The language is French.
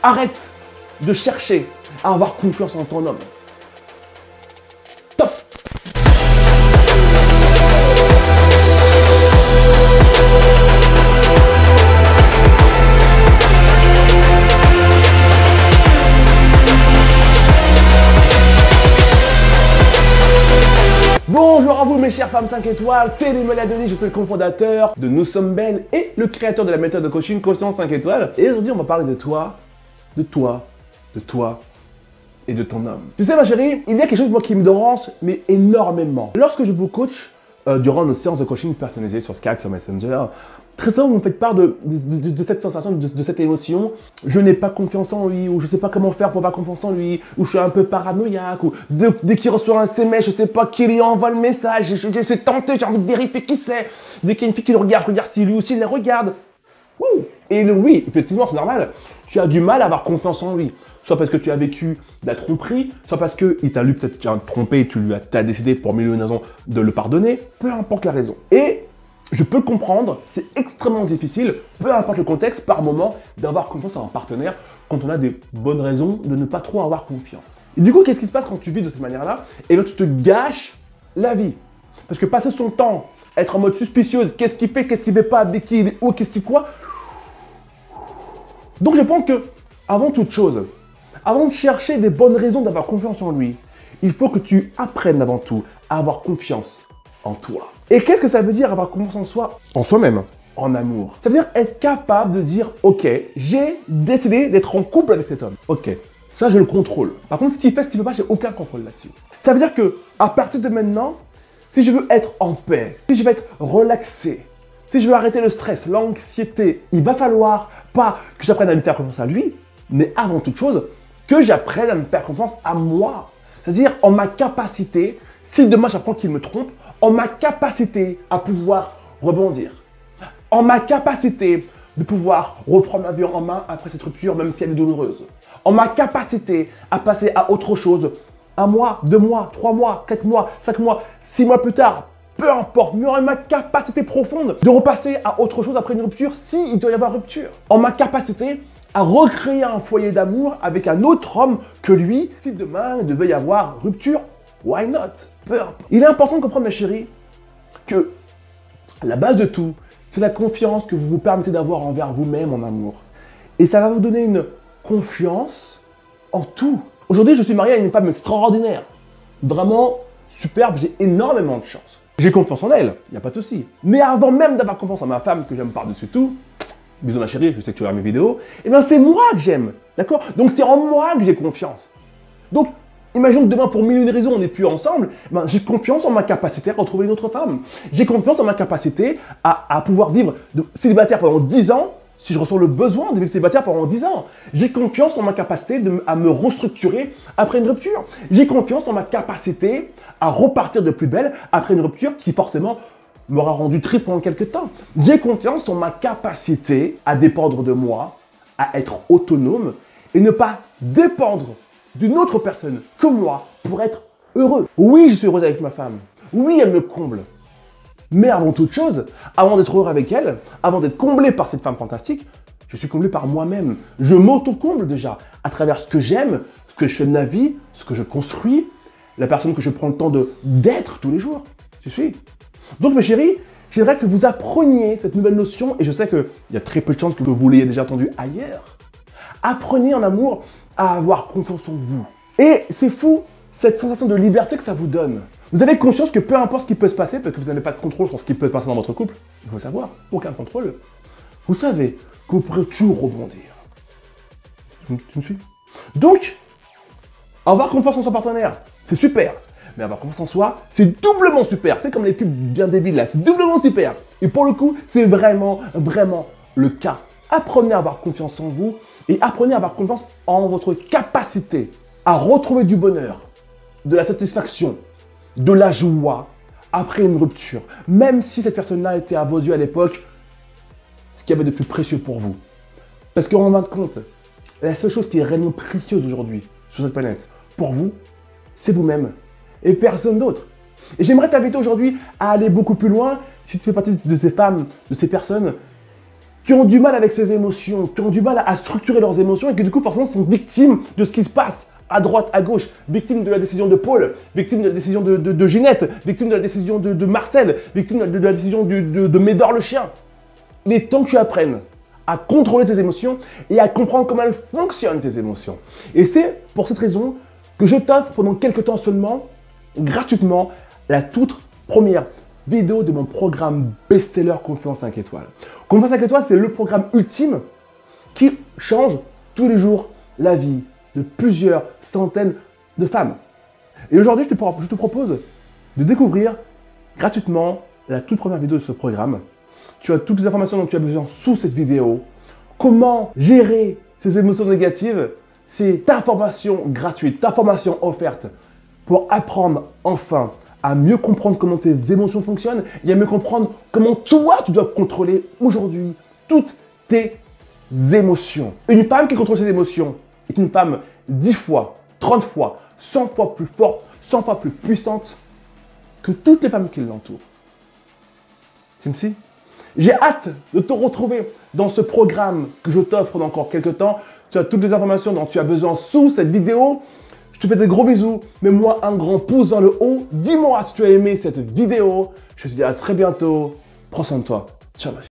Arrête de chercher à avoir confiance en ton homme. Top. Bonjour à vous mes chères femmes 5 étoiles, c'est Limelia Denis, je suis le cofondateur de Nous Sommes Belles et le créateur de la méthode de coaching Confiance 5 étoiles. Et aujourd'hui on va parler de toi et de ton homme. Tu sais ma chérie, il y a quelque chose moi qui me dérange mais énormément. Lorsque je vous coach durant nos séances de coaching personnalisées sur Skype, sur Messenger, très souvent vous me faites part de cette sensation, de cette émotion. Je n'ai pas confiance en lui, ou je ne sais pas comment faire pour avoir confiance en lui, ou je suis un peu paranoïaque, ou dès qu'il reçoit un SMS, je ne sais pas qui lui envoie le message, je suis tenté, j'ai envie de vérifier qui c'est. Dès qu'il y a une fille qui le regarde, je regarde si lui aussi la regarde. Et oui, effectivement, c'est normal. Tu as du mal à avoir confiance en lui. Soit parce que tu as vécu de la tromperie, soit parce qu'il t'a lu peut-être trompé et tu as décidé pour mille et une raisons de le pardonner. Peu importe la raison. Et je peux le comprendre, c'est extrêmement difficile, peu importe le contexte, par moment, d'avoir confiance en un partenaire quand on a des bonnes raisons de ne pas trop avoir confiance. Et du coup, qu'est-ce qui se passe quand tu vis de cette manière-là? Et bien, tu te gâches la vie. Parce que passer son temps, être en mode suspicieuse, qu'est-ce qu'il fait, qu'est-ce qu'il ne fait pas, avec qui il est, où, qu'est-ce qu'il quoi. Donc, je pense que, avant toute chose, avant de chercher des bonnes raisons d'avoir confiance en lui, il faut que tu apprennes avant tout à avoir confiance en toi. Et qu'est-ce que ça veut dire avoir confiance en soi? En soi-même, en amour. Ça veut dire être capable de dire, ok, j'ai décidé d'être en couple avec cet homme. Ok, ça je le contrôle. Par contre, ce qu'il fait, ce qu'il ne fait pas, j'ai aucun contrôle là-dessus. Ça veut dire que, à partir de maintenant, si je veux être en paix, si je veux être relaxé, si je veux arrêter le stress, l'anxiété, il va falloir pas que j'apprenne à me faire confiance à lui, mais avant toute chose, que j'apprenne à me faire confiance à moi. C'est-à-dire en ma capacité, si demain j'apprends qu'il me trompe, en ma capacité à pouvoir rebondir, en ma capacité de pouvoir reprendre ma vie en main après cette rupture, même si elle est douloureuse, en ma capacité à passer à autre chose, 1 mois, 2 mois, 3 mois, 4 mois, 5 mois, 6 mois plus tard, peu importe, mais en ma capacité profonde de repasser à autre chose après une rupture, s'il doit y avoir rupture, en ma capacité à recréer un foyer d'amour avec un autre homme que lui, si demain il devait y avoir rupture, why not? Peu importe. Il est important de comprendre, ma chérie, que la base de tout, c'est la confiance que vous vous permettez d'avoir envers vous-même en amour. Et ça va vous donner une confiance en tout. Aujourd'hui, je suis marié à une femme extraordinaire. Vraiment superbe, j'ai énormément de chance. J'ai confiance en elle, il n'y a pas de souci. Mais avant même d'avoir confiance en ma femme, que j'aime par-dessus tout, bisous ma chérie, je sais que tu regardes mes vidéos, et bien c'est moi que j'aime, d'accord? Donc c'est en moi que j'ai confiance. Donc, imaginons que demain, pour mille et une raisons, on n'est plus ensemble, ben, j'ai confiance en ma capacité à retrouver une autre femme. J'ai confiance en ma capacité à pouvoir vivre célibataire pendant 10 ans, si je ressens le besoin de vivre célibataire pendant 10 ans. J'ai confiance en ma capacité à me restructurer après une rupture. J'ai confiance en ma capacité à repartir de plus belle après une rupture qui forcément m'aura rendu triste pendant quelques temps. J'ai confiance en ma capacité à dépendre de moi, à être autonome et ne pas dépendre d'une autre personne que moi pour être heureux. Oui, je suis heureuse avec ma femme. Oui, elle me comble. Mais avant toute chose, avant d'être heureux avec elle, avant d'être comblé par cette femme fantastique, je suis comblé par moi-même. Je m'auto-comble déjà à travers ce que j'aime, ce que je fais de ma vie, ce que je construis, la personne que je prends le temps d'être tous les jours. Tu suis? Donc, mes chéris, j'aimerais que vous appreniez cette nouvelle notion, et je sais qu'il y a très peu de chances que vous l'ayez déjà entendu ailleurs. Apprenez en amour à avoir confiance en vous. Et c'est fou, cette sensation de liberté que ça vous donne. Vous avez conscience que peu importe ce qui peut se passer, parce que vous n'avez pas de contrôle sur ce qui peut se passer dans votre couple, il faut savoir, aucun contrôle. Vous savez que vous pourrez toujours rebondir. Tu me suis? Donc, avoir confiance en son partenaire, c'est super. Mais avoir confiance en soi, c'est doublement super. C'est comme les pubs bien débiles là, c'est doublement super. Et pour le coup, c'est vraiment, vraiment le cas. Apprenez à avoir confiance en vous et apprenez à avoir confiance en votre capacité à retrouver du bonheur, de la satisfaction, de la joie après une rupture. Même si cette personne-là était à vos yeux à l'époque ce qu'il y avait de plus précieux pour vous. Parce qu'en fin de compte, la seule chose qui est réellement précieuse aujourd'hui sur cette planète, pour vous, c'est vous-même. Et personne d'autre. Et j'aimerais t'inviter aujourd'hui à aller beaucoup plus loin si tu fais partie de ces femmes, de ces personnes qui ont du mal avec ces émotions, qui ont du mal à structurer leurs émotions et qui du coup forcément sont victimes de ce qui se passe à droite, à gauche, victimes de la décision de Paul, victimes de la décision de Ginette, victimes de la décision de Marcel, victimes de la décision de Médor le chien. Il est temps que tu apprennes à contrôler tes émotions et à comprendre comment elles fonctionnent tes émotions. Et c'est pour cette raison que je t'offre pendant quelques temps seulement, gratuitement, la toute première vidéo de mon programme best-seller Confiance 5 étoiles. Confiance 5 étoiles, c'est le programme ultime qui change tous les jours la vie de plusieurs centaines de femmes. Et aujourd'hui, je te propose de découvrir gratuitement la toute première vidéo de ce programme. Tu as toutes les informations dont tu as besoin sous cette vidéo. Comment gérer ces émotions négatives, c'est ta formation gratuite, ta formation offerte pour apprendre enfin à mieux comprendre comment tes émotions fonctionnent et à mieux comprendre comment toi, tu dois contrôler aujourd'hui toutes tes émotions. Une femme qui contrôle ses émotions est une femme 10 fois, 30 fois, 100 fois plus forte, 100 fois plus puissante que toutes les femmes qui l'entourent. Simsi, j'ai hâte de te retrouver dans ce programme que je t'offre dans encore quelques temps. Tu as toutes les informations dont tu as besoin sous cette vidéo. Je te fais des gros bisous. Mets-moi un grand pouce dans le haut. Dis-moi si tu as aimé cette vidéo. Je te dis à très bientôt. Prends soin de toi. Ciao ma fille.